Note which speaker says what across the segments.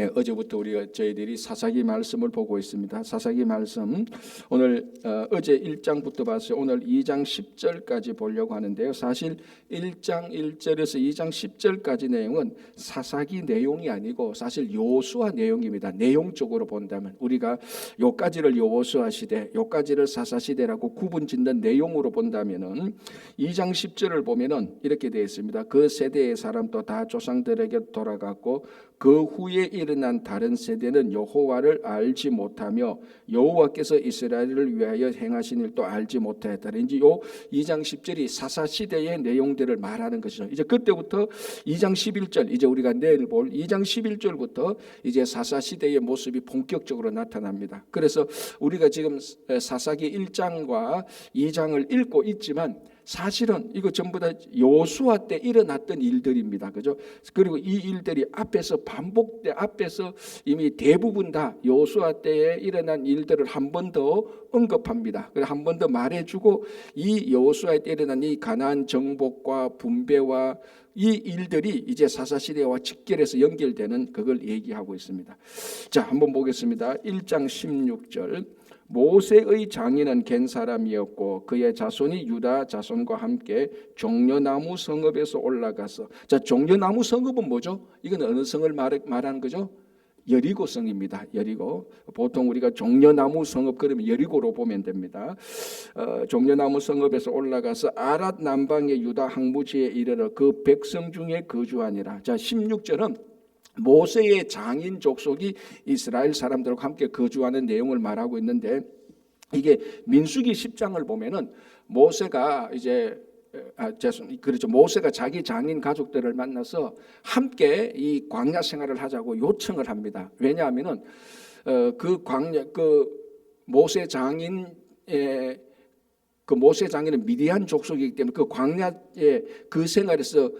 Speaker 1: 어제부터 저희들이 사사기 말씀을 보고 있습니다. 사사기 말씀 오늘 어제 1장부터 봤어요. 오늘 2장 10절까지 보려고 하는데요. 사실 1장 1절에서 2장 10절까지 내용은 사사기 내용이 아니고 사실 여호수아 내용입니다. 내용적으로 본다면 우리가 요까지를 여호수아 시대, 요까지를 사사 시대라고 구분짓는 내용으로 본다면은 2장 10절을 보면은 이렇게 되어 있습니다. 그 세대의 사람도 다 조상들에게 돌아갔고 그 후에 일어난 다른 세대는 여호와를 알지 못하며 여호와께서 이스라엘을 위하여 행하신 일도 알지 못하였다. 이제 요 2장 10절이 사사 시대의 내용들을 말하는 것이죠. 이제 그때부터 2장 11절, 이제 우리가 내일 볼 2장 11절부터 이제 사사 시대의 모습이 본격적으로 나타납니다. 그래서 우리가 지금 사사기 1장과 2장을 읽고 있지만 사실은 이거 전부 다 여호수아 때 일어났던 일들입니다. 그죠? 그리고 이 일들이 앞에서 반복돼 앞에서 이미 대부분 다 여호수아 때에 일어난 일들을 한 번 더 언급합니다. 그래서 한 번 더 말해주고 이 여호수아 때 일어난 이 가나안 정복과 분배와 이 일들이 이제 사사 시대와 직결해서 연결되는 그걸 얘기하고 있습니다. 자, 한번 보겠습니다. 1장 16절. 모세의 장인은 겐 사람이었고 그의 자손이 유다 자손과 함께 종려나무 성읍에서 올라가서, 자, 종려나무 성읍은 뭐죠? 이건 어느 성을 말하는 거죠? 여리고 성입니다. 여리고. 보통 우리가 종려나무 성읍 그러면 여리고로 보면 됩니다. 종려나무 성읍에서 올라가서 아랏 남방의 유다 항무지에 이르러 그 백성 중에 거주하니라. 자, 16절은 모세의 장인 족속이 이스라엘 사람들과 함께 거주하는 내용을 말하고 있는데, 이게 민수기 10장을 보면은 모세가 모세가 자기 장인 가족들을 만나서 함께 이 광야 생활을 하자고 요청을 합니다. 왜냐하면은 모세 장인의 모세 장인은 미디안 족속이기 때문에 그 광야의 그 생활에서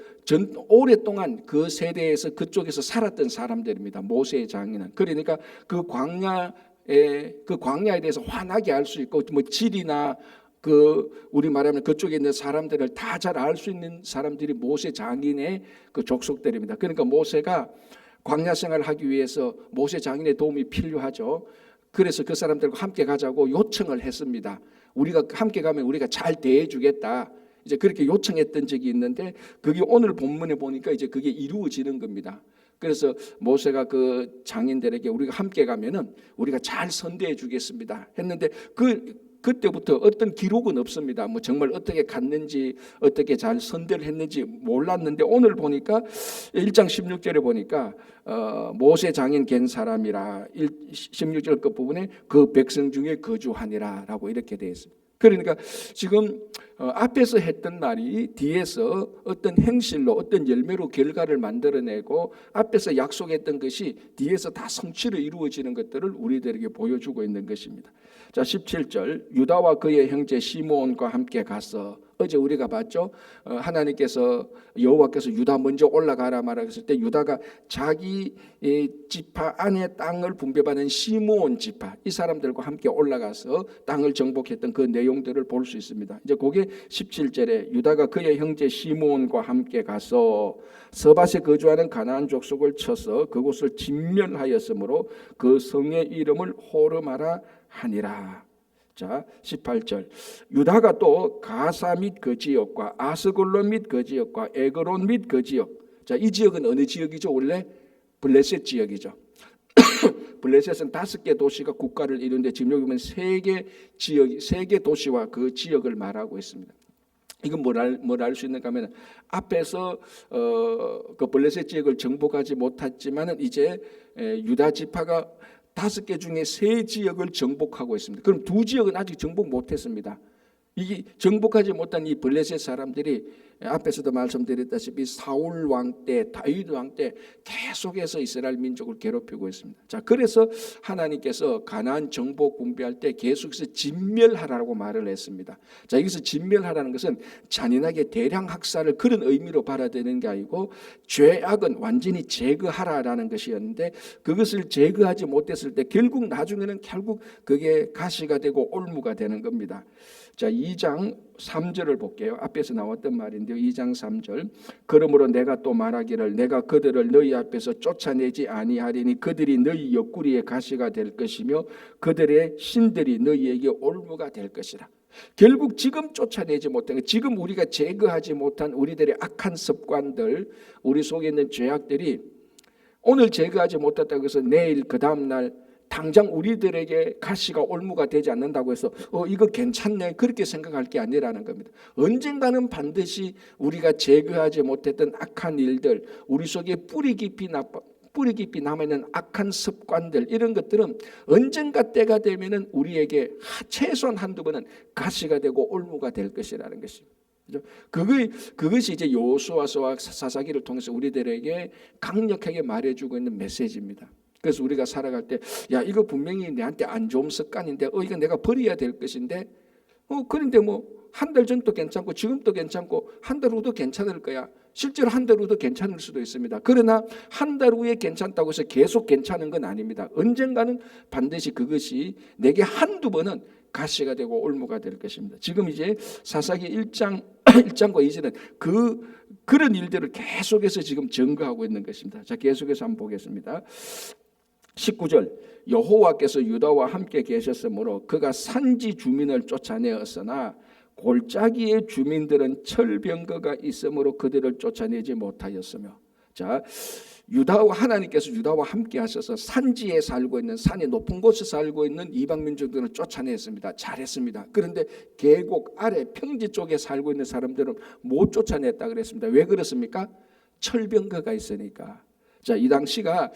Speaker 1: 오랫동안 그 세대에서 그쪽에서 살았던 사람들입니다. 모세의 장인은. 그러니까 그 광야에 대해서 환하게 알 수 있고, 뭐 질이나 우리 말하면 그쪽에 있는 사람들을 다 잘 알 수 있는 사람들이 모세 장인의 그 족속들입니다. 그러니까 모세가 광야 생활을 하기 위해서 모세 장인의 도움이 필요하죠. 그래서 그 사람들과 함께 가자고 요청을 했습니다. 우리가 함께 가면 우리가 잘 대해주겠다. 이제 그렇게 요청했던 적이 있는데, 그게 오늘 본문에 보니까 이제 그게 이루어지는 겁니다. 그래서 모세가 그 장인들에게 우리가 함께 가면은 우리가 잘 선대해 주겠습니다 했는데, 그때부터 어떤 기록은 없습니다. 뭐 정말 어떻게 갔는지, 어떻게 잘 선대를 했는지 몰랐는데, 오늘 보니까 1장 16절에 보니까 모세 장인 겐 사람이라 16절 끝부분에 그 백성 중에 거주하니라 라고 이렇게 되어 있습니다. 그러니까 지금 앞에서 했던 말이 뒤에서 어떤 행실로, 어떤 열매로 결과를 만들어내고, 앞에서 약속했던 것이 뒤에서 다 성취로 이루어지는 것들을 우리들에게 보여주고 있는 것입니다. 자, 17절. 유다와 그의 형제 시므온과 함께 가서, 어제 우리가 봤죠? 하나님께서, 여호와께서 유다 먼저 올라가라 말했을 때 유다가 자기 지파 안에 땅을 분배받은 시므온 지파, 이 사람들과 함께 올라가서 땅을 정복했던 그 내용들을 볼 수 있습니다. 이제 그게 17절에 유다가 그의 형제 시므온과 함께 가서 서밧에 거주하는 가나안 족속을 쳐서 그곳을 진멸하였으므로 그 성의 이름을 호르마라 하니라. 자, 18절. 유다가 또 가사 및 그 지역과 아스골론 및 그 지역과 에그론 및 그 지역. 자, 이 지역은 어느 지역이죠? 원래 블레셋 지역이죠. 블레셋은 5개 도시가 국가를 이루는데 지금 여기 보면 3개 도시와 그 지역을 말하고 있습니다. 이건 뭘 알 수 있는가 하면, 앞에서 그 블레셋 지역을 정복하지 못했지만은 이제 유다 지파가 5개 중에 3지역을 정복하고 있습니다. 그럼 2지역은 아직 정복 못했습니다. 이 정복하지 못한 이 블레셋 사람들이 앞에서도 말씀드렸다시피 사울 왕 때, 다윗 왕 때 계속해서 이스라엘 민족을 괴롭히고 있습니다. 자, 그래서 하나님께서 가나안 정복 분배할 때 계속해서 진멸하라고 말을 했습니다. 자, 여기서 진멸하라는 것은 잔인하게 대량 학살을 그런 의미로 받아들이는 게 아니고, 죄악은 완전히 제거하라라는 것이었는데, 그것을 제거하지 못했을 때 결국 나중에는 그게 가시가 되고 올무가 되는 겁니다. 자, 2장 3절을 볼게요. 앞에서 나왔던 말인데요. 2장 3절. 그러므로 내가 또 말하기를 내가 그들을 너희 앞에서 쫓아내지 아니하리니 그들이 너희 옆구리에 가시가 될 것이며 그들의 신들이 너희에게 올무가 될 것이라. 결국 지금 쫓아내지 못한, 지금 우리가 제거하지 못한 우리들의 악한 습관들, 우리 속에 있는 죄악들이 오늘 제거하지 못했다고 해서 내일 그 다음날 당장 우리들에게 가시가 올무가 되지 않는다고 해서 이거 괜찮네 그렇게 생각할 게 아니라는 겁니다. 언젠가는 반드시 우리가 제거하지 못했던 악한 일들, 우리 속에 뿌리 깊이 남아있는 악한 습관들, 이런 것들은 언젠가 때가 되면은 우리에게 최소한 한두 번은 가시가 되고 올무가 될 것이라는 것입니다. 그것이 이제 여호수아서와 사사기를 통해서 우리들에게 강력하게 말해주고 있는 메시지입니다. 그래서 우리가 살아갈 때, 야 이거 분명히 내한테 안 좋은 습관인데, 이거 내가 버려야 될 것인데, 그런데 뭐 한 달 전도 괜찮고 지금도 괜찮고 한 달 후도 괜찮을 거야. 실제로 한 달 후도 괜찮을 수도 있습니다. 그러나 한 달 후에 괜찮다고 해서 계속 괜찮은 건 아닙니다. 언젠가는 반드시 그것이 내게 한두 번은 가시가 되고 올무가 될 것입니다. 지금 이제 사사기 1장과 2절은 그런 일들을 계속해서 지금 증거하고 있는 것입니다. 자, 계속해서 한번 보겠습니다. 19절. 여호와께서 유다와 함께 계셨으므로 그가 산지 주민을 쫓아내었으나 골짜기의 주민들은 철병거가 있으므로 그들을 쫓아내지 못하였으며. 자, 하나님께서 유다와 함께 하셔서 산지에 살고 있는, 산의 높은 곳에 살고 있는 이방 민족들을 쫓아냈습니다. 잘했습니다. 그런데 계곡 아래 평지 쪽에 살고 있는 사람들은 못 쫓아냈다 그랬습니다. 왜 그렇습니까? 철병거가 있으니까. 자, 이 당시가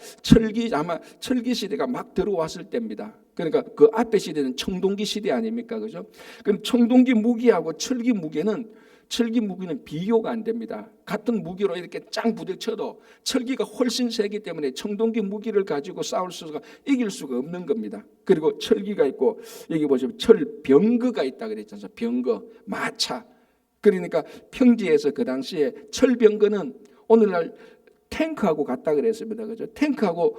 Speaker 1: 아마 철기 시대가 막 들어왔을 때입니다. 그러니까 그 앞에 시대는 청동기 시대 아닙니까, 그죠? 그럼 청동기 무기하고 철기 무기는 비교가 안 됩니다. 같은 무기로 이렇게 짱 부딪혀도 철기가 훨씬 세기 때문에 청동기 무기를 가지고 이길 수가 없는 겁니다. 그리고 철기가 있고, 여기 보시면 철병거가 있다 그랬잖아요. 병거, 마차. 그러니까 평지에서 그 당시에 철병거는 오늘날 탱크하고 같다 그랬습니다. 그죠? 탱크하고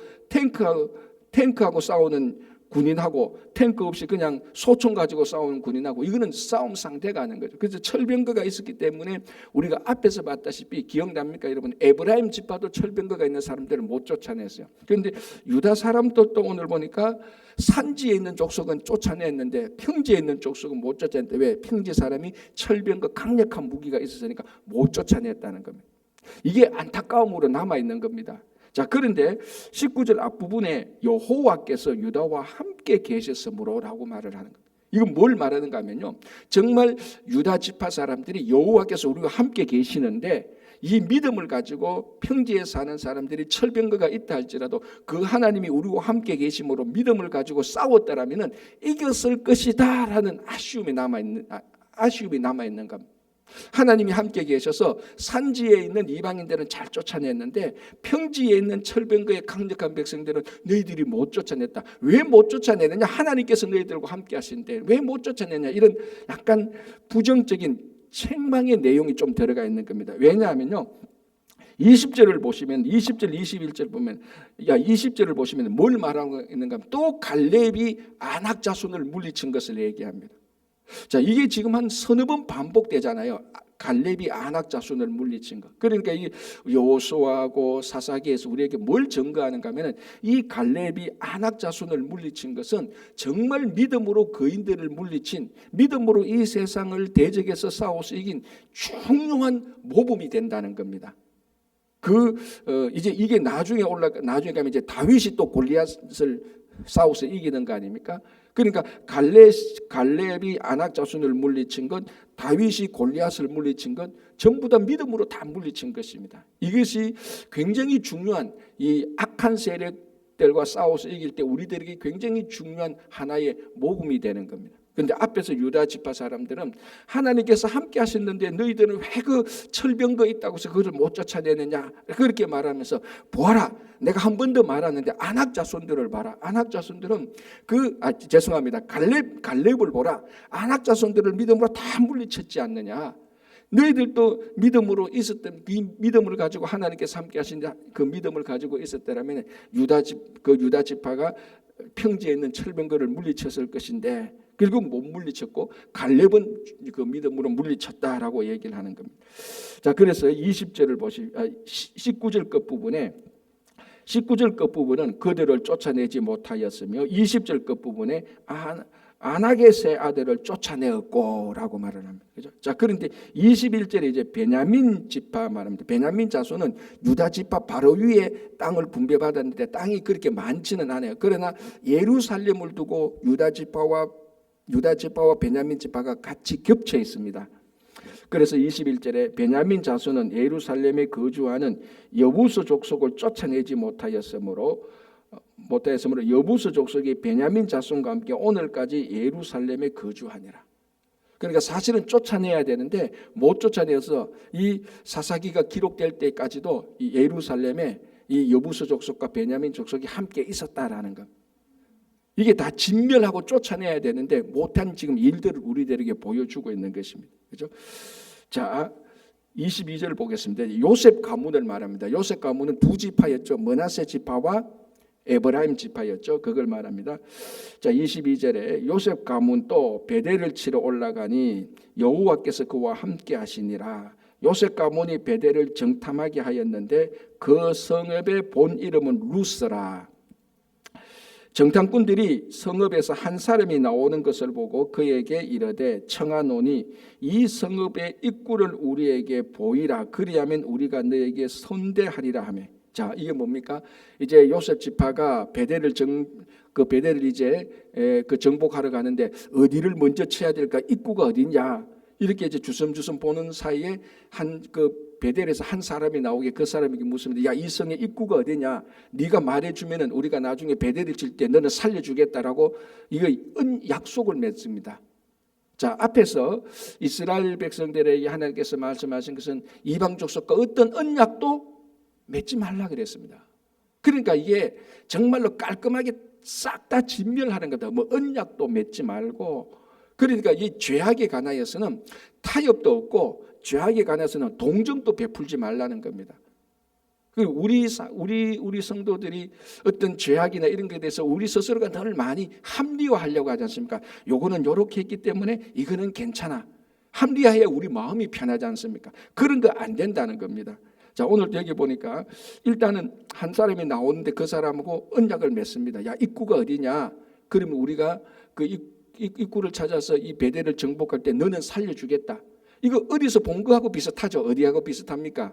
Speaker 1: 싸우는 군인하고 탱크 없이 그냥 소총 가지고 싸우는 군인하고, 이거는 싸움 상대가 아닌 거죠. 그래서 철병거가 있었기 때문에 우리가 앞에서 봤다시피, 기억납니까 여러분? 에브라임 지파도 철병거가 있는 사람들을 못 쫓아냈어요. 그런데 유다 사람들도 오늘 보니까 산지에 있는 족속은 쫓아냈는데 평지에 있는 족속은 못 쫓아냈는데, 왜? 평지 사람이 철병거 강력한 무기가 있었으니까 못 쫓아냈다는 겁니다. 이게 안타까움으로 남아있는 겁니다. 자, 그런데 19절 앞부분에 여호와께서 유다와 함께 계셨으므로라고 말을 하는 겁니다. 이건 뭘 말하는가 하면요, 정말 유다 지파 사람들이 여호와께서 우리와 함께 계시는데, 이 믿음을 가지고 평지에 사는 사람들이 철병거가 있다 할지라도 그 하나님이 우리와 함께 계심으로 믿음을 가지고 싸웠다라면 이겼을 것이다라는 아쉬움이 남아있는 겁니다. 하나님이 함께 계셔서 산지에 있는 이방인들은 잘 쫓아냈는데 평지에 있는 철병거의 강력한 백성들은 너희들이 못 쫓아냈다. 왜 못 쫓아내느냐? 하나님께서 너희들과 함께 하신데 왜 못 쫓아내냐? 이런 약간 부정적인 책망의 내용이 좀 들어가 있는 겁니다. 왜냐하면요, 20절을 보시면, 20절 21절 보면, 20절을 보시면 뭘 말하고 있는가 하면, 또 갈렙이 아낙 자손을 물리친 것을 얘기합니다. 자, 이게 지금 한 서너 번 반복되잖아요. 갈렙이 아낙 자손을 물리친 것. 그러니까 이 여호수아하고 사사기에서 우리에게 뭘 증거하는가 하면, 이 갈렙이 아낙 자손을 물리친 것은 정말 믿음으로 거인들을 물리친, 믿음으로 이 세상을 대적해서 싸워서 이긴 중요한 모범이 된다는 겁니다. 이제 이게 나중에 가면 이제 다윗이 또 골리앗을 싸워서 이기는 거 아닙니까? 그러니까 갈렙이 아낙 자손을 물리친 것, 다윗이 골리앗을 물리친 것, 전부 다 믿음으로 다 물리친 것입니다. 이것이 굉장히 중요한, 이 악한 세력들과 싸워서 이길 때 우리들에게 굉장히 중요한 하나의 모범이 되는 겁니다. 그런데 앞에서 유다 지파 사람들은 하나님께서 함께 하셨는데 너희들은 왜 그 철병거 있다고 해서 그것을 못 쫓아내느냐, 그렇게 말하면서, 보아라, 내가 한 번 더 말하는데 아낙 자손들을 봐라. 아낙 자손들은 죄송합니다, 갈렙을 보라. 아낙 자손들을 믿음으로 다 물리쳤지 않느냐. 너희들도 믿음으로 있었던, 이 믿음을 가지고 하나님께서 함께 하신 그 믿음을 가지고 있었다라면 유다 지파가 평지에 있는 철병거를 물리쳤을 것인데, 결국 못 물리쳤고 갈렙은 그 믿음으로 물리쳤다라고 얘기를 하는 겁니다. 자, 그래서 20절을 19절 끝부분에 19절 끝부분은 그들을 쫓아내지 못하였으며 20절 끝부분에 아낙의 아들을 쫓아내었고라고 말을 합니다. 그죠? 자, 그런데 21절에 이제 베냐민 지파 말합니다. 베냐민 자손은 유다 지파 바로 위에 땅을 분배받았는데 땅이 그렇게 많지는 않아요. 그러나 예루살렘을 두고 유다 지파와 베냐민 지파가 같이 겹쳐 있습니다. 그래서 21절에 베냐민 자손은 예루살렘에 거주하는 여부스 족속을 쫓아내지 못하였으므로 여부스 족속이 베냐민 자손과 함께 오늘까지 예루살렘에 거주하니라. 그러니까 사실은 쫓아내야 되는데 못 쫓아내어서 이 사사기가 기록될 때까지도 이 예루살렘에 이 여부스 족속과 베냐민 족속이 함께 있었다라는 것. 이게 다 진멸하고 쫓아내야 되는데 못한 지금 일들을 우리들에게 보여주고 있는 것입니다. 그렇죠? 자, 22절 보겠습니다. 요셉 가문을 말합니다. 요셉 가문은 두 지파였죠. 므낫세 지파와 에브라임 지파였죠. 그걸 말합니다. 자, 22절에 요셉 가문 또 베델을 치러 올라가니 여호와께서 그와 함께 하시니라. 요셉 가문이 베델을 정탐하게 하였는데 그 성읍의 본 이름은 루스라. 정탐꾼들이 성읍에서 한 사람이 나오는 것을 보고 그에게 이르되 청하노니 이 성읍의 입구를 우리에게 보이라. 그리하면 우리가 너에게 선대하리라 하며. 자, 이게 뭡니까? 이제 요셉 지파가 베델을 이제 그 정복하러 가는데 어디를 먼저 쳐야 될까? 입구가 어디냐? 이렇게 이제 주섬주섬 보는 사이에 베델에서 한 사람이 나오게 그 사람에게 묻습니다. 야, 이 성의 입구가 어디냐? 네가 말해주면은 우리가 나중에 베델을 칠 때 너는 살려주겠다라고 이거 약속을 맺습니다. 자, 앞에서 이스라엘 백성들에게 하나님께서 말씀하신 것은 이방 족속과 어떤 언약도 맺지 말라 그랬습니다. 그러니까 이게 정말로 깔끔하게 싹 다 진멸하는 거다. 뭐 언약도 맺지 말고. 그러니까 이 죄악에 관하여서는 타협도 없고 죄악에 관해서는 동정도 베풀지 말라는 겁니다. 우리 성도들이 어떤 죄악이나 이런 것에 대해서 우리 스스로가 늘 많이 합리화하려고 하지 않습니까? 요거는 요렇게 했기 때문에 이거는 괜찮아. 합리화해야 우리 마음이 편하지 않습니까? 그런 거 안 된다는 겁니다. 자, 오늘 여기 보니까 일단은 한 사람이 나오는데 그 사람하고 언약을 맺습니다. 야, 입구가 어디냐? 그러면 우리가 그 입구를 찾아서 이 베델을 정복할 때 너는 살려주겠다. 이거 어디서 본 거하고 비슷하죠? 어디하고 비슷합니까?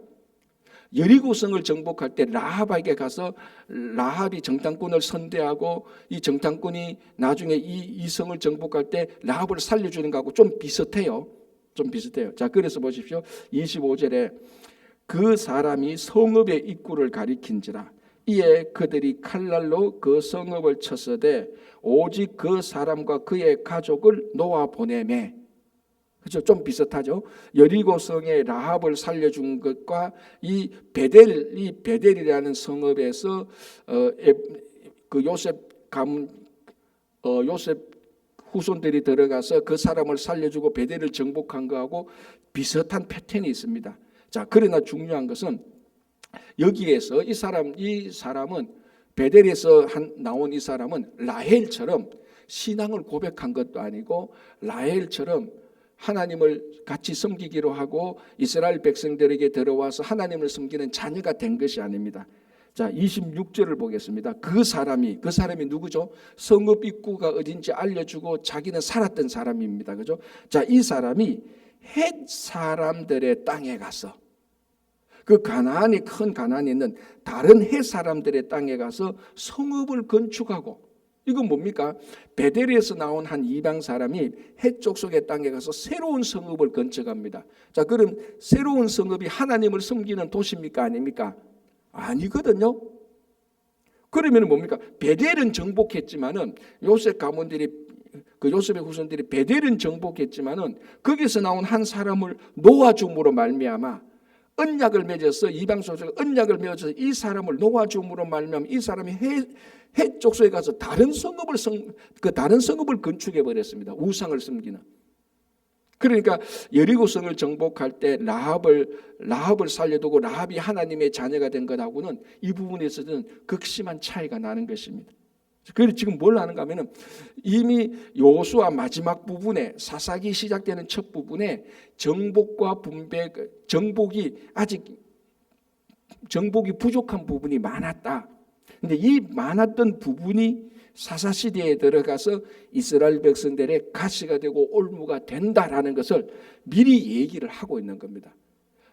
Speaker 1: 여리고성을 정복할 때 라합에게 가서 라합이 정탐꾼을 선대하고 이 정탐꾼이 나중에 이 성을 정복할 때 라합을 살려주는 거하고 좀 비슷해요. 자, 그래서 보십시오. 25절에 그 사람이 성읍의 입구를 가리킨지라. 이에 그들이 칼날로 그 성읍을 쳤으되 오직 그 사람과 그의 가족을 놓아 보내매. 그렇죠? 좀 비슷하죠. 여리고성의 라합을 살려준 것과 이 베델이라는 성읍에서 그 요셉 후손들이 들어가서 그 사람을 살려주고 베델을 정복한 거하고 비슷한 패턴이 있습니다. 자, 그러나 중요한 것은 여기에서 이 사람은 베델에서 나온 이 사람은 라헬처럼 신앙을 고백한 것도 아니고 라헬처럼 하나님을 같이 섬기기로 하고 이스라엘 백성들에게 들어와서 하나님을 섬기는 자녀가 된 것이 아닙니다. 자, 26절을 보겠습니다. 그 사람이 누구죠? 성읍 입구가 어딘지 알려주고 자기는 살았던 사람입니다. 그죠? 자, 이 사람이 헷 사람들의 땅에 가서 그 큰 가나안에 있는 다른 헷 사람들의 땅에 가서 성읍을 건축하고, 이건 뭡니까? 베델에서 나온 한 이방 사람이 헷 족속의 땅에 가서 새로운 성읍을 건축합니다. 자, 그럼 새로운 성읍이 하나님을 섬기는 도시입니까? 아닙니까? 아니거든요. 그러면 뭡니까? 베델은 정복했지만은 요셉 가문들이 요셉의 후손들이 베델은 정복했지만은 거기서 나온 한 사람을 놓아줌으로 말미암아 언약을 맺어서 이방 족속에 언약을 맺어서 이 사람을 놓아줌으로 말미암아 이 사람이 헷 족속에 가서 다른 성읍을 건축해 버렸습니다. 우상을 섬기는. 그러니까 여리고성을 정복할 때 라합을 살려두고 라합이 하나님의 자녀가 된 것하고는 이 부분에 있어서는 극심한 차이가 나는 것입니다. 그래서 지금 뭘 하는가 하면은 이미 여호수아 마지막 부분에 사사기 시작되는 첫 부분에 정복과 분배, 정복이 부족한 부분이 많았다. 근데 이 많았던 부분이 사사시대에 들어가서 이스라엘 백성들의 가시가 되고 올무가 된다라는 것을 미리 얘기를 하고 있는 겁니다.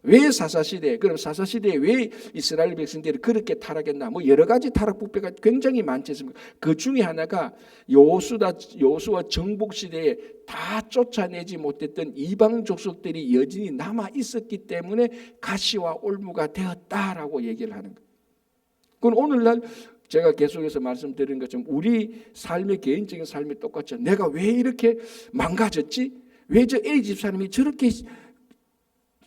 Speaker 1: 왜 사사시대에, 그럼 사사시대에 왜 이스라엘 백성들이 그렇게 타락했나? 뭐 여러 가지 타락 부패가 굉장히 많지 않습니까? 그 중에 하나가 여호수아 정복시대에 다 쫓아내지 못했던 이방 족속들이 여전히 남아 있었기 때문에 가시와 올무가 되었다라고 얘기를 하는 거예요. 그건 오늘날 제가 계속해서 말씀드린 것처럼 우리 삶의 개인적인 삶이 똑같죠. 내가 왜 이렇게 망가졌지? 왜 저 A 집사님이 저렇게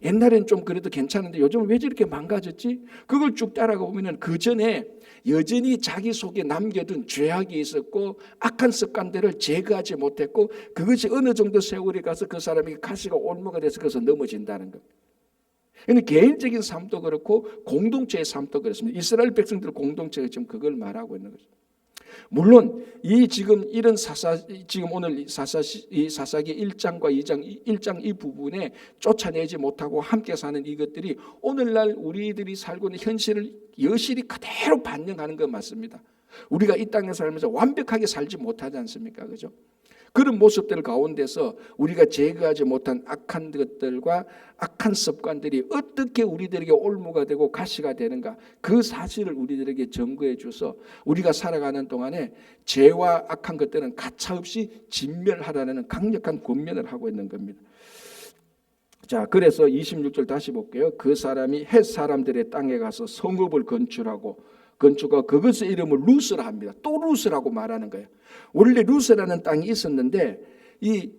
Speaker 1: 옛날엔 좀 그래도 괜찮은데 요즘은 왜 저렇게 망가졌지? 그걸 쭉 따라가 보면 그 전에 여전히 자기 속에 남겨둔 죄악이 있었고 악한 습관들을 제거하지 못했고 그것이 어느 정도 세월이 가서 그 사람이 가시가 올무가 돼서 그래서 넘어진다는 겁니다. 개인적인 삶도 그렇고 공동체의 삶도 그렇습니다. 이스라엘 백성들 공동체가 지금 그걸 말하고 있는 거죠. 물론 지금 오늘 사사기 1장과 1장 이 부분에 쫓아내지 못하고 함께 사는 이것들이 오늘날 우리들이 살고 있는 현실을 여실히 그대로 반영하는 건 맞습니다. 우리가 이 땅에 살면서 완벽하게 살지 못하지 않습니까? 그죠? 그런 모습들 가운데서 우리가 제거하지 못한 악한 것들과 악한 습관들이 어떻게 우리들에게 올무가 되고 가시가 되는가, 그 사실을 우리들에게 증거해 줘서 우리가 살아가는 동안에 죄와 악한 것들은 가차없이 진멸하라는 강력한 권면을 하고 있는 겁니다. 자, 그래서 26절 다시 볼게요. 그 사람이 헷 사람들의 땅에 가서 성읍을 건축하고 그것의 이름을 루스라 합니다. 또 루스라고 말하는 거예요. 원래 루스라는 땅이 있었는데 이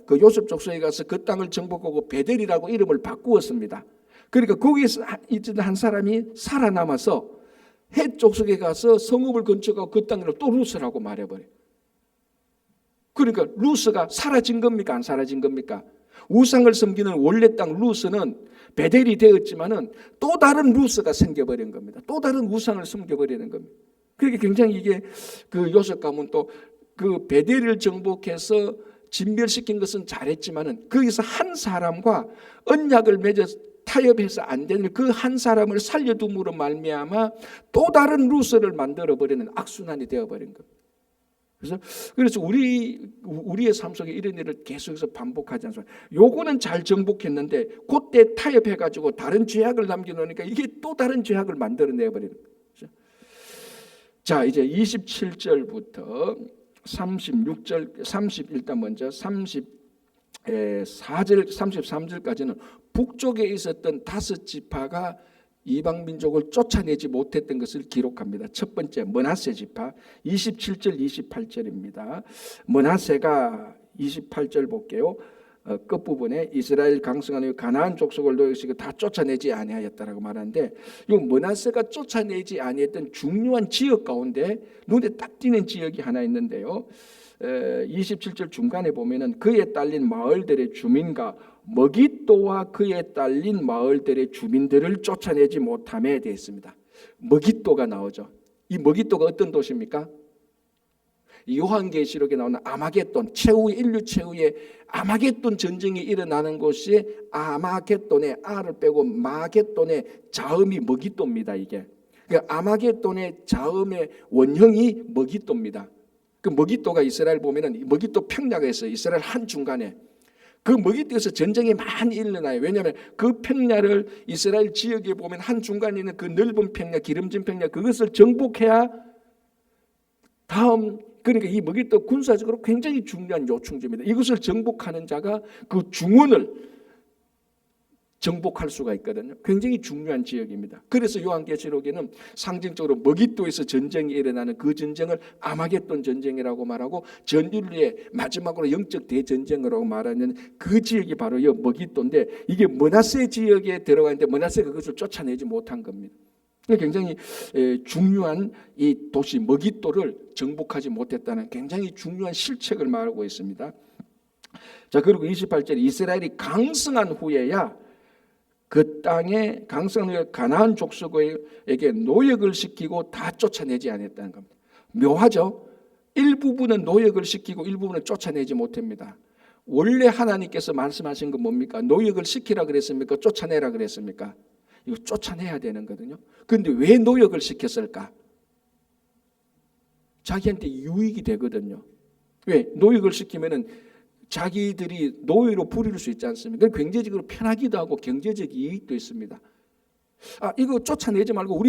Speaker 1: 요셉 족속에 가서 그 땅을 정복하고 베델이라고 이름을 바꾸었습니다. 그러니까 거기서 있던 한 사람이 살아남아서 헷 족속에 가서 성읍을 건축하고 그 땅을 또 루스라고 말해버려요. 그러니까 루스가 사라진 겁니까? 안 사라진 겁니까? 우상을 섬기는 원래 땅 루스는 베델이 되었지만은 또 다른 루스가 생겨버린 겁니다. 또 다른 우상을 섬겨버리는 겁니다. 그렇게 굉장히 이게 그 요셉 가문 또 그 베델을 정복해서 진멸시킨 것은 잘했지만은 거기서 한 사람과 언약을 맺어 타협해서 안 되는 그 한 사람을 살려둠으로 말미암아 또 다른 루스를 만들어 버리는 악순환이 되어 버린 겁니다. 그래서 우리의 삶 속에 이런 일을 계속해서 반복하지 않습니까? 요거는 잘 정복했는데 그때 타협해가지고 다른 죄악을 남겨놓으니까 이게 또 다른 죄악을 만들어내버리는 거죠. 자, 이제 27절부터 36절, 일단 먼저 34절, 33절까지는 북쪽에 있었던 5지파가 이방 민족을 쫓아내지 못했던 것을 기록합니다. 첫 번째 므낫세 지파 27절 28절입니다. 므낫세가 28절 볼게요. 끝부분에 이스라엘 강성한 가나안 족속을 노역시켜 다 쫓아내지 아니하였다라고 말하는데 이 므낫세가 쫓아내지 아니했던 중요한 지역 가운데 눈에 딱 띄는 지역이 하나 있는데요. 27절 중간에 보면은 그에 딸린 마을들의 주민과 머깃도와 그에 딸린 마을들의 주민들을 쫓아내지 못함에 되어 있습니다. 머깃도가 나오죠. 이 머깃도가 어떤 도시입니까? 요한계시록에 나오는 아마겟돈, 인류 최후의 아마겟돈 전쟁이 일어나는 곳이 아마겟돈의 아를 빼고 마겟돈의 자음이 머깃도입니다. 이게 그러니까 아마겟돈의 자음의 원형이 머깃도입니다. 그 머깃도가 이스라엘 보면은 머깃도 평야가 있어요. 이스라엘 한 중간에 그 머깃도에서 전쟁이 많이 일어나요. 왜냐하면 그 평야를 이스라엘 지역에 보면 한 중간에 있는 그 넓은 평야, 기름진 평야 그것을 정복해야 그러니까 이 머깃도 군사적으로 굉장히 중요한 요충지입니다. 이것을 정복하는 자가 그 중원을 정복할 수가 있거든요. 굉장히 중요한 지역입니다. 그래서 요한계시록에는 상징적으로 머깃도에서 전쟁이 일어나는 그 전쟁을 아마겟돈 전쟁이라고 말하고 전인류의 마지막으로 영적 대전쟁이라고 말하는 그 지역이 바로 이 머깃도인데 이게 므낫세 지역에 들어가는데 므낫세가 그것을 쫓아내지 못한 겁니다. 굉장히 중요한 이 도시 머깃도를 정복하지 못했다는 굉장히 중요한 실책을 말하고 있습니다. 자, 그리고 28절 이스라엘이 강성한 후에야 그 땅에 강성한 후에 가나안 족속에게 노역을 시키고 다 쫓아내지 않았다는 겁니다. 묘하죠. 일부분은 노역을 시키고 일부분은 쫓아내지 못합니다. 원래 하나님께서 말씀하신 건 뭡니까? 노역을 시키라 그랬습니까? 쫓아내라 그랬습니까? 이거 쫓아내야 되는 거거든요. 그런데 왜 노역을 시켰을까? 자기한테 유익이 되거든요. 왜? 노역을 시키면은 자기들이 노예로 부릴 수 있지 않습니까? 경제적으로 편하기도 하고 경제적 이익도 있습니다. 이거 쫓아내지 말고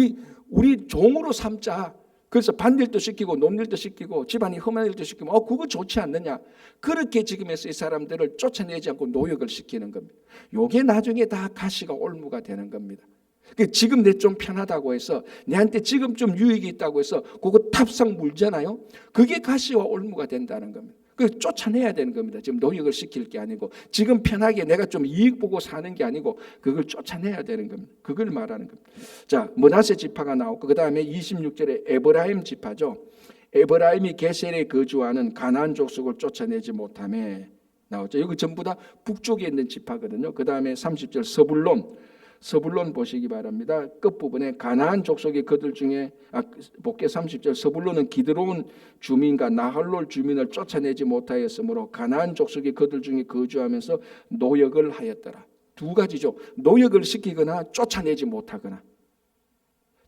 Speaker 1: 우리 종으로 삼자. 그래서 반일도 시키고 놈일도 시키고 집안이 험한 일도 시키면 그거 좋지 않느냐. 그렇게 지금에서 이 사람들을 쫓아내지 않고 노역을 시키는 겁니다. 이게 나중에 다 가시가 올무가 되는 겁니다. 지금 내 좀 편하다고 해서 내한테 지금 좀 유익이 있다고 해서 그거 탑상 물잖아요. 그게 가시와 올무가 된다는 겁니다. 쫓아내야 되는 겁니다. 지금 노역을 시킬 게 아니고 지금 편하게 내가 좀 이익 보고 사는 게 아니고 그걸 쫓아내야 되는 겁니다. 그걸 말하는 겁니다. 자, 므낫세 지파가 나오고 그 다음에 26절에 에브라임 지파죠. 에브라임이 게셀에 거주하는 가나안 족속을 쫓아내지 못하며 나오죠. 여기 전부 다 북쪽에 있는 지파거든요. 그 다음에 30절 서불론 보시기 바랍니다. 끝부분에 가나안 족속의 그들 중에 복개 30절 서불론은 기드로운 주민과 나할롤 주민을 쫓아내지 못하였으므로 가나안 족속의 그들 중에 거주하면서 노역을 하였더라. 두 가지죠. 노역을 시키거나 쫓아내지 못하거나.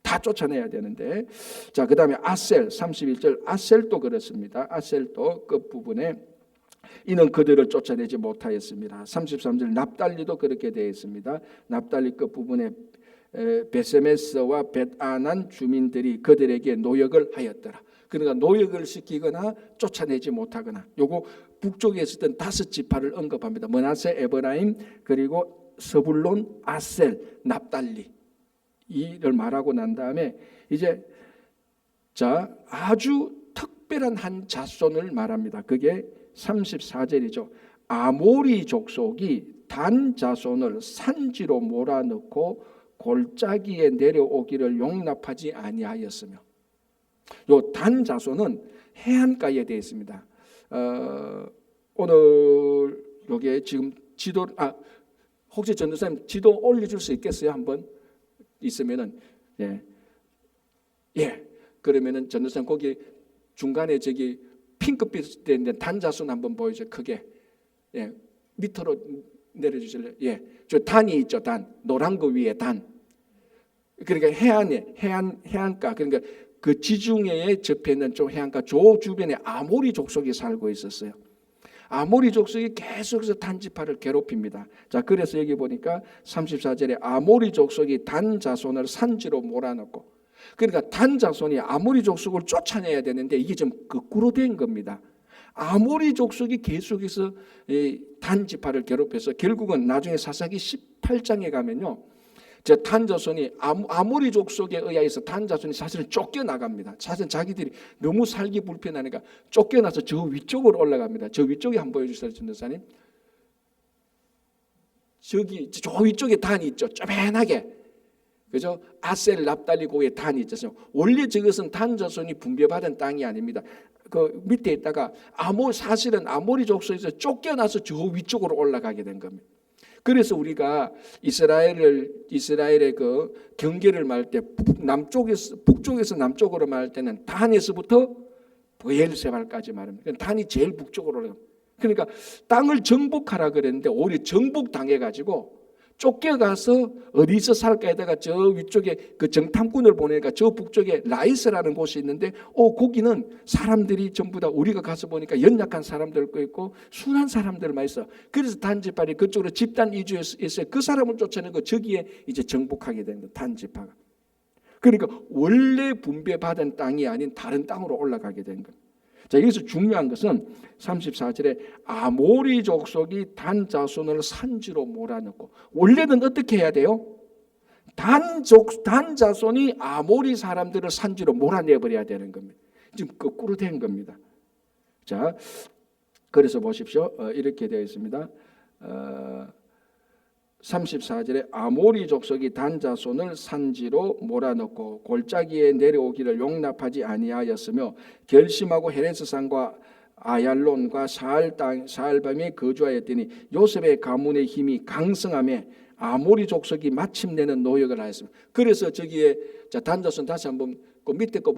Speaker 1: 다 쫓아내야 되는데. 자, 그다음에 아셀 31절 아셀도 그렇습니다. 아셀도 끝부분에 이는 그들을 쫓아내지 못하였습니다. 33절 납달리도 그렇게 되어 있습니다. 납달리 끝부분에 베세메스와 벳아난 주민들이 그들에게 노역을 하였더라. 그러니까 노역을 시키거나 쫓아내지 못하거나. 요거 북쪽에 있었던 5지파를 언급합니다. 므낫세, 에브라임, 그리고 서불론, 아셀, 납달리 이를 말하고 난 다음에 이제 자 아주 특별한 한 자손을 말합니다. 그게 34절이죠. 아모리 족속이 단 자손을 산지로 몰아넣고 골짜기에 내려오기를 용납하지 아니하였으며, 요 단 자손은 해안가에 되어 있습니다. 오늘 요게 지금 지도 혹시 전도사님 지도 올려줄 수 있겠어요? 한번 있으면은 그러면은 전도사님 거기 중간에 저기 핑크빛 되는데 단자손 한번 보여줘. 크게 밑으로 내려주실래요? 저 단이 있죠. 단 노란 거 위에 단. 그러니까 해안가 그러니까 그 지중해에 접해 있는 쪽 해안가 저 주변에 아모리 족속이 살고 있었어요. 아모리 족속이 계속해서 단지파를 괴롭힙니다. 자, 그래서 여기 보니까 34절에 아모리 족속이 단 자손을 산지로 몰아넣고, 그러니까 단 자손이 아모리 족속을 쫓아내야 되는데 이게 좀 거꾸로 된 겁니다. 아모리 족속이 계속해서 단 지파를 괴롭혀서 결국은 나중에 사사기 18장에 가면요, 저 단 자손이 아모리 족속에 의해서 단 자손이 사실은 쫓겨나갑니다. 사실 자기들이 너무 살기 불편하니까 쫓겨나서 저 위쪽으로 올라갑니다. 저 위쪽에 한번 보여주세요, 전도사님. 저기 저 위쪽에 단이 있죠, 쪼맨하게. 그죠? 아셀 납달리 고의 단이 있었어요. 원래 저것은 단 자손이 분배받은 땅이 아닙니다. 그 밑에 있다가 사실은 아모리 족속에서 쫓겨나서 저 위쪽으로 올라가게 된 겁니다. 그래서 우리가 이스라엘의 그 경계를 말 때 북쪽에서 남쪽으로 말 때는 단에서부터 브엘세발까지 말합니다. 단이 제일 북쪽으로 올라갑니다. 그러니까 땅을 정복하라 그랬는데 오히려 정복당해가지고 쫓겨가서 어디서 살까에다가 저 위쪽에 그 정탐꾼을 보내니까 저 북쪽에 라이스라는 곳이 있는데 거기는 사람들이 전부 다 우리가 가서 보니까 연약한 사람들 거 있고 순한 사람들만 있어. 그래서 단지파리 그쪽으로 집단 이주했어요. 그 사람을 쫓아내고 저기에 이제 정복하게 된 거 단지파가. 그러니까 원래 분배받은 땅이 아닌 다른 땅으로 올라가게 된 거. 자, 여기서 중요한 것은 34절에 아모리 족속이 단 자손을 산지로 몰아넣고, 원래는 어떻게 해야 돼요? 단 자손이 아모리 사람들을 산지로 몰아내버려야 되는 겁니다. 지금 거꾸로 된 겁니다. 자, 그래서 보십시오. 이렇게 되어 있습니다. 34절에 아모리 족속이 단 자손을 산지로 몰아넣고 골짜기에 내려오기를 용납하지 아니하였으며 결심하고 헤레스산과 아얄론과 사알밤에 거주하였더니 요셉의 가문의 힘이 강성하며 아모리 족속이 마침내는 노역을 하였습니다. 그래서 저기에 단 자손 다시 한번 그 밑에 거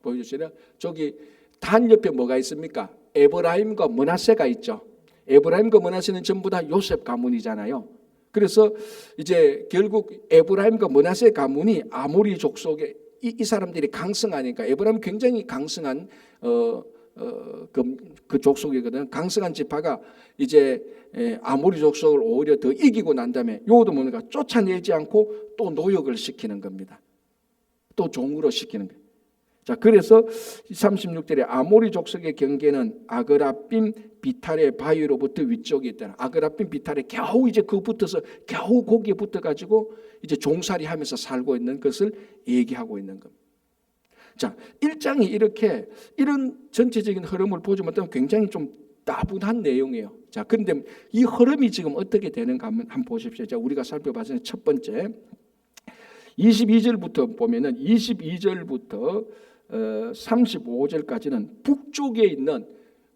Speaker 1: 보여주시면 저기 단 옆에 뭐가 있습니까? 에브라임과 므낫세가 있죠. 에브라임과 므낫세는 전부 다 요셉 가문이잖아요. 그래서 이제 결국 에브라임과 므낫세 가문이 아모리 족속의 이 사람들이 강성하니까 에브라임 굉장히 강성한 그 족속이거든. 강성한 지파가 이제 아모리 족속을 오히려 더 이기고 난 다음에 요도 뭡니까? 쫓아내지 않고 또 노역을 시키는 겁니다. 또 종으로 시키는 거예요. 자, 그래서 36절에 아모리 족속의 경계는 아그라빔 비탈의 바위로부터 위쪽에 있다. 아그라빔 비탈에 겨우 이제 그 붙어서 겨우 거기에 붙어가지고 이제 종살이 하면서 살고 있는 것을 얘기하고 있는 겁니다. 자, 1장이 이렇게 이런 전체적인 흐름을 보지 못하면 굉장히 좀 따분한 내용이에요. 자, 그런데 이 흐름이 지금 어떻게 되는가 한번 보십시오. 자, 우리가 살펴봤을 때 첫 번째 22절부터 보면은 22절부터 35절까지는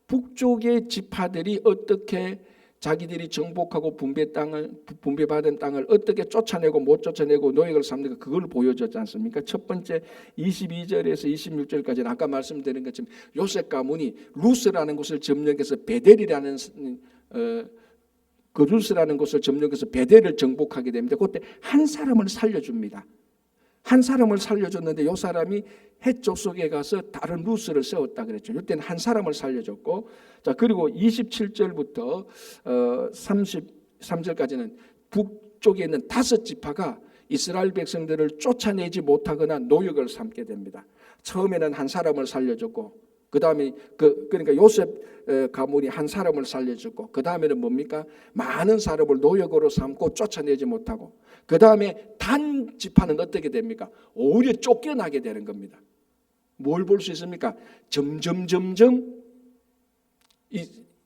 Speaker 1: 북쪽의 지파들이 어떻게 자기들이 정복하고 분배받은 땅을 어떻게 쫓아내고 못 쫓아내고 노역을 삼는가 그걸 보여줬지 않습니까? 첫 번째 22절에서 26절까지는 아까 말씀드린 것처럼 요셉 가문이 루스라는 곳을 점령해서 베델이라는 그 루스라는 곳을 점령해서 베델을 정복하게 됩니다. 그때 한 사람을 살려줍니다. 한 사람을 살려줬는데 이 사람이 헷 족속에 가서 다른 루스를 세웠다 그랬죠. 이때는 한 사람을 살려줬고, 자 그리고 27절부터 33절까지는 북쪽에 있는 5지파가 이스라엘 백성들을 쫓아내지 못하거나 노역을 삼게 됩니다. 처음에는 한 사람을 살려줬고, 그 다음에 그러니까 요셉 가문이 한 사람을 살려줬고, 그 다음에는 뭡니까? 많은 사람을 노역으로 삼고 쫓아내지 못하고, 그 다음에 단 지파는 어떻게 됩니까? 오히려 쫓겨나게 되는 겁니다. 뭘 볼 수 있습니까? 점점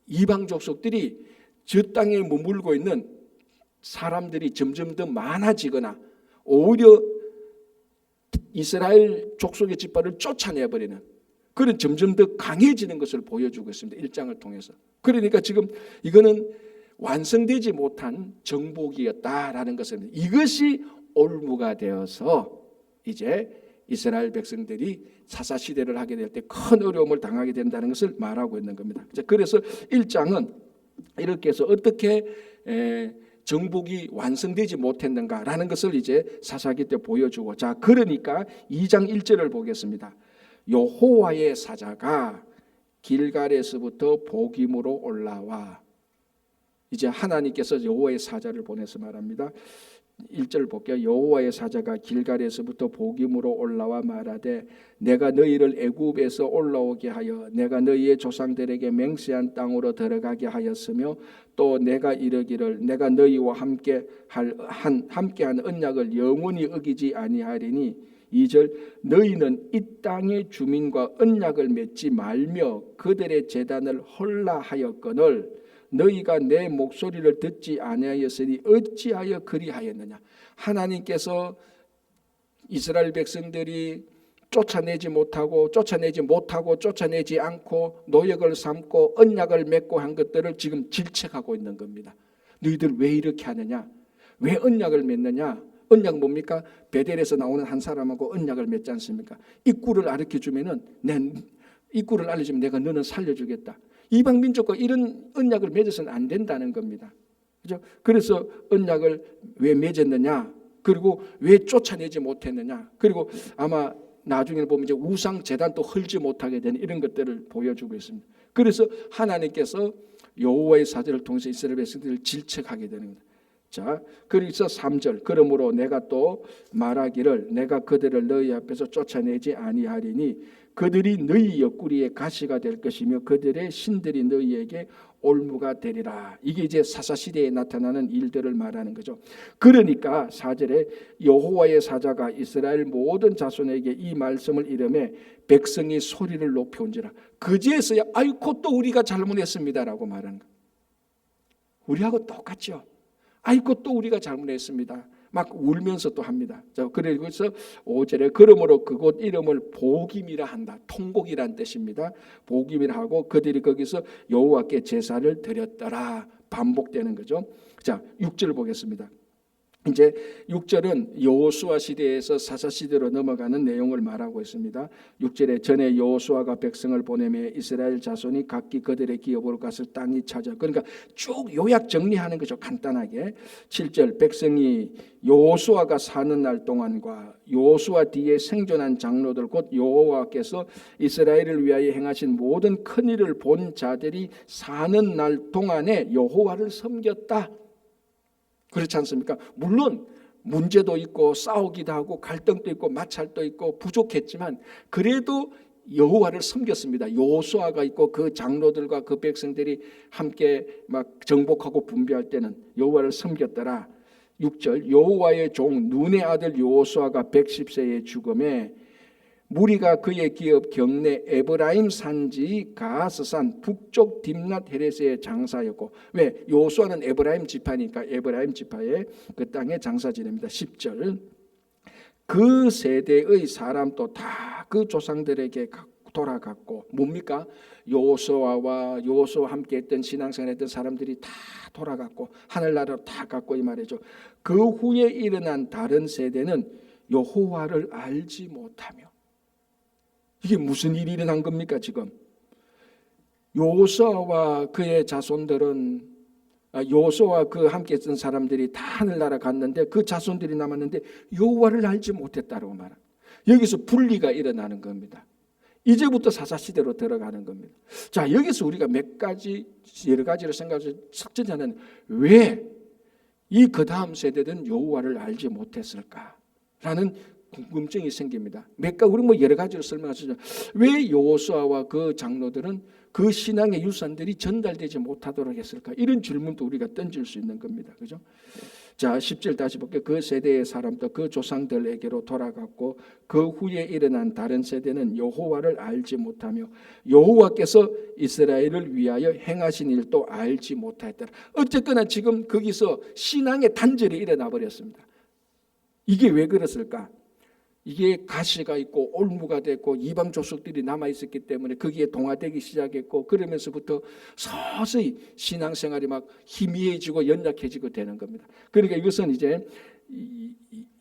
Speaker 1: 이방 족속들이 저 땅에 머물고 있는 사람들이 점점 더 많아지거나 오히려 이스라엘 족속의 지파를 쫓아내버리는 그런 점점 더 강해지는 것을 보여주고 있습니다. 1장을 통해서. 그러니까 지금 이거는 완성되지 못한 정복이었다라는 것을, 이것이 올무가 되어서 이제 이스라엘 백성들이 사사시대를 하게 될 때 큰 어려움을 당하게 된다는 것을 말하고 있는 겁니다. 그래서 1장은 이렇게 해서 어떻게 정복이 완성되지 못했는가라는 것을 이제 사사기 때 보여주고, 자 그러니까 2장 1절을 보겠습니다. 여호와의 사자가 길갈에서부터 복임으로 올라와. 이제 하나님께서 여호와의 사자를 보내서 말합니다. 1절 볼게요. 여호와의 사자가 길갈에서부터 복임으로 올라와 말하되 내가 너희를 애굽에서 올라오게 하여 내가 너희의 조상들에게 맹세한 땅으로 들어가게 하였으며 또 내가 이르기를 내가 너희와 함께한 언약을 영원히 어기지 아니하리니 2절 너희는 이 땅의 주민과 언약을 맺지 말며 그들의 제단을 헐라하였거늘 너희가 내 목소리를 듣지 아니하였으니 어찌하여 그리하였느냐. 하나님께서 이스라엘 백성들이 쫓아내지 않고 노역을 삼고 언약을 맺고 한 것들을 지금 질책하고 있는 겁니다. 너희들 왜 이렇게 하느냐? 왜 언약을 맺느냐? 언약 뭡니까? 베델에서 나오는 한 사람하고 언약을 맺지 않습니까? 입구를 가르쳐주면은 입구를 알려주면 내가 너는 살려주겠다. 이방 민족과 이런 언약을 맺어서는 안 된다는 겁니다. 그죠? 그래서 언약을 왜 맺었느냐? 그리고 왜 쫓아내지 못했느냐? 그리고 아마 나중에 보면 이제 우상 제단도 헐지 못하게 되는 이런 것들을 보여주고 있습니다. 그래서 하나님께서 여호와의 사자를 통해서 이스라엘 백성들을 질책하게 되는 겁니다. 자, 그래서 3절 그러므로 내가 또 말하기를 내가 그들을 너희 앞에서 쫓아내지 아니하리니 그들이 너희 옆구리에 가시가 될 것이며 그들의 신들이 너희에게 올무가 되리라. 이게 이제 사사시대에 나타나는 일들을 말하는 거죠. 그러니까 4절에 여호와의 사자가 이스라엘 모든 자손에게 이 말씀을 이르매 백성이 소리를 높여온지라. 그제서야 아이고 또 우리가 잘못했습니다라고 말하는 거예요. 우리하고 똑같죠. 아이고 또 우리가 잘못했습니다. 막 울면서 또 합니다. 자, 그래서 5절에 그러므로 그곳 이름을 복임이라 한다. 통곡이란 뜻입니다. 복임이라 하고 그들이 거기서 여호와께 제사를 드렸더라. 반복되는 거죠. 자, 6절 보겠습니다. 이제 6절은 여호수아 시대에서 사사 시대로 넘어가는 내용을 말하고 있습니다. 6절에 전에 여호수아가 백성을 보내며 이스라엘 자손이 각기 그들의 기업으로 가서 땅이 찾아. 그러니까 쭉 요약 정리하는 거죠. 간단하게. 7절 백성이 여호수아가 사는 날 동안과 여호수아 뒤에 생존한 장로들 곧 여호와께서 이스라엘을 위하여 행하신 모든 큰 일을 본 자들이 사는 날 동안에 여호와를 섬겼다. 그렇지 않습니까? 물론 문제도 있고 싸우기도 하고 갈등도 있고 마찰도 있고 부족했지만 그래도 여호와를 섬겼습니다. 여호수아가 있고 그 장로들과 그 백성들이 함께 막 정복하고 분배할 때는 여호와를 섬겼더라. 6절 여호와의 종 눈의 아들 여호수아가 110세에 죽음에 무리가 그의 기업 경내 에브라임 산지 가스산 북쪽 딥낫 헤레스의 장사였고, 왜? 여호수아는 에브라임 지파니까 에브라임 지파의 그 땅의 장사 지냅니다. 10절 그 세대의 사람도 다 그 조상들에게 돌아갔고, 뭡니까? 여호수아와 여호수아와 함께 했던 신앙생활했던 사람들이 다 돌아갔고 하늘나라로 다 갔고 이 말이죠. 그 후에 일어난 다른 세대는 여호와를 알지 못하며, 이게 무슨 일이 일어난 겁니까 지금? 여호수아와 그의 자손들은 여호수아와 그 함께 했던 사람들이 다 하늘나라 갔는데 그 자손들이 남았는데 여호와를 알지 못했다고 말합니다. 여기서 분리가 일어나는 겁니다. 이제부터 사사시대로 들어가는 겁니다. 자, 여기서 우리가 몇 가지 여러 가지를 생각해서 첫 번째는 왜 이 그 다음 세대는 여호와를 알지 못했을까라는 궁금증이 생깁니다. 몇 가지 우리 여러 가지로 설명하시죠. 왜 여호수아와 그 장로들은 그 신앙의 유산들이 전달되지 못하도록 했을까? 이런 질문도 우리가 던질 수 있는 겁니다. 그죠? 자, 10절 다시 볼게요. 그 세대의 사람도 그 조상들에게로 돌아갔고 그 후에 일어난 다른 세대는 여호와를 알지 못하며 여호와께서 이스라엘을 위하여 행하신 일도 알지 못하였더라. 어쨌거나 지금 거기서 신앙의 단절이 일어나 버렸습니다. 이게 왜 그랬을까? 이게 가시가 있고 올무가 됐고 이방 족속들이 남아 있었기 때문에 거기에 동화되기 시작했고, 그러면서부터 서서히 신앙생활이 막 희미해지고 연약해지고 되는 겁니다. 그러니까 이것은 이제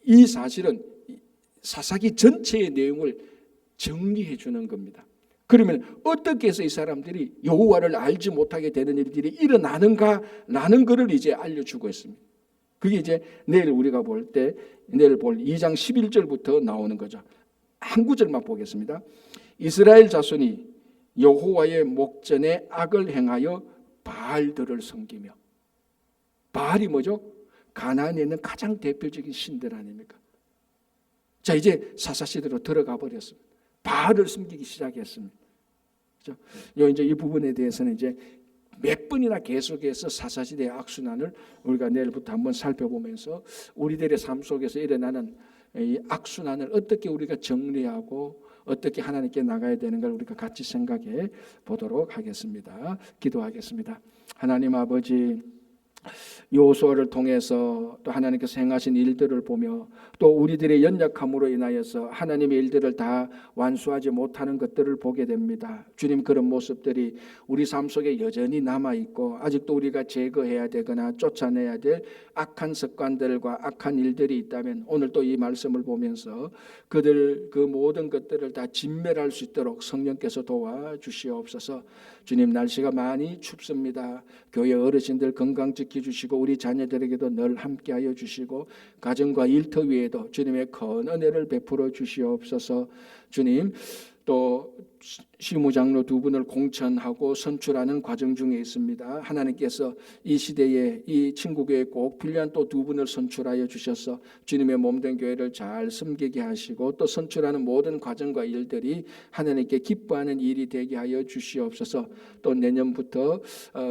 Speaker 1: 이 사실은 사사기 전체의 내용을 정리해 주는 겁니다. 그러면 어떻게 해서 이 사람들이 여호와를 알지 못하게 되는 일들이 일어나는가라는 것을 이제 알려주고 있습니다. 그게 이제 내일 우리가 내일 볼 2장 11절부터 나오는 거죠. 한 구절만 보겠습니다. 이스라엘 자손이 여호와의 목전에 악을 행하여 바알들을 섬기며, 바알이 뭐죠? 가나안에 있는 가장 대표적인 신들 아닙니까? 자, 이제 사사시대로 들어가 버렸습니다. 바알을 섬기기 시작했습니다. 그렇죠? 이제 이 부분에 대해서는 이제 몇 번이나 계속해서 사사시대의 악순환을 우리가 내일부터 한번 살펴보면서 우리들의 삶 속에서 일어나는 이 악순환을 어떻게 우리가 정리하고 어떻게 하나님께 나가야 되는가 우리가 같이 생각해 보도록 하겠습니다. 기도하겠습니다. 하나님 아버지, 여호수아를 통해서 또 하나님께서 행하신 일들을 보며 또 우리들의 연약함으로 인하여서 하나님의 일들을 다 완수하지 못하는 것들을 보게 됩니다. 주님, 그런 모습들이 우리 삶 속에 여전히 남아있고 아직도 우리가 제거해야 되거나 쫓아내야 될 악한 습관들과 악한 일들이 있다면 오늘 또 이 말씀을 보면서 그 모든 것들을 다 진멸할 수 있도록 성령께서 도와주시옵소서. 주님, 날씨가 많이 춥습니다. 교회 어르신들 건강 지켜주시고 우리 자녀들에게도 늘 함께하여 주시고 가정과 일터 위에도 주님의 큰 은혜를 베풀어 주시옵소서. 주님, 또 시무장로 두 분을 공천하고 선출하는 과정 중에 있습니다. 하나님께서 이 시대에 이 친구교회에 꼭 필요한 또 두 분을 선출하여 주셔서 주님의 몸된 교회를 잘 섬기게 하시고 또 선출하는 모든 과정과 일들이 하나님께 기뻐하는 일이 되게 하여 주시옵소서. 또 내년부터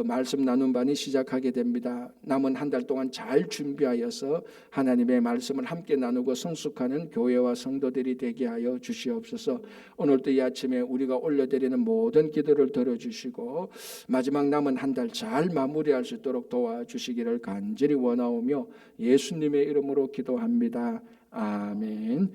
Speaker 1: 말씀 나눔 반이 시작하게 됩니다. 남은 한 달 동안 잘 준비하여서 하나님의 말씀을 함께 나누고 성숙하는 교회와 성도들이 되게 하여 주시옵소서. 오늘도 이 아침에 우리가 올려드리는 모든 기도를 들어주시고 마지막 남은 한 달 잘 마무리할 수 있도록 도와주시기를 간절히 원하오며 예수님의 이름으로 기도합니다. 아멘.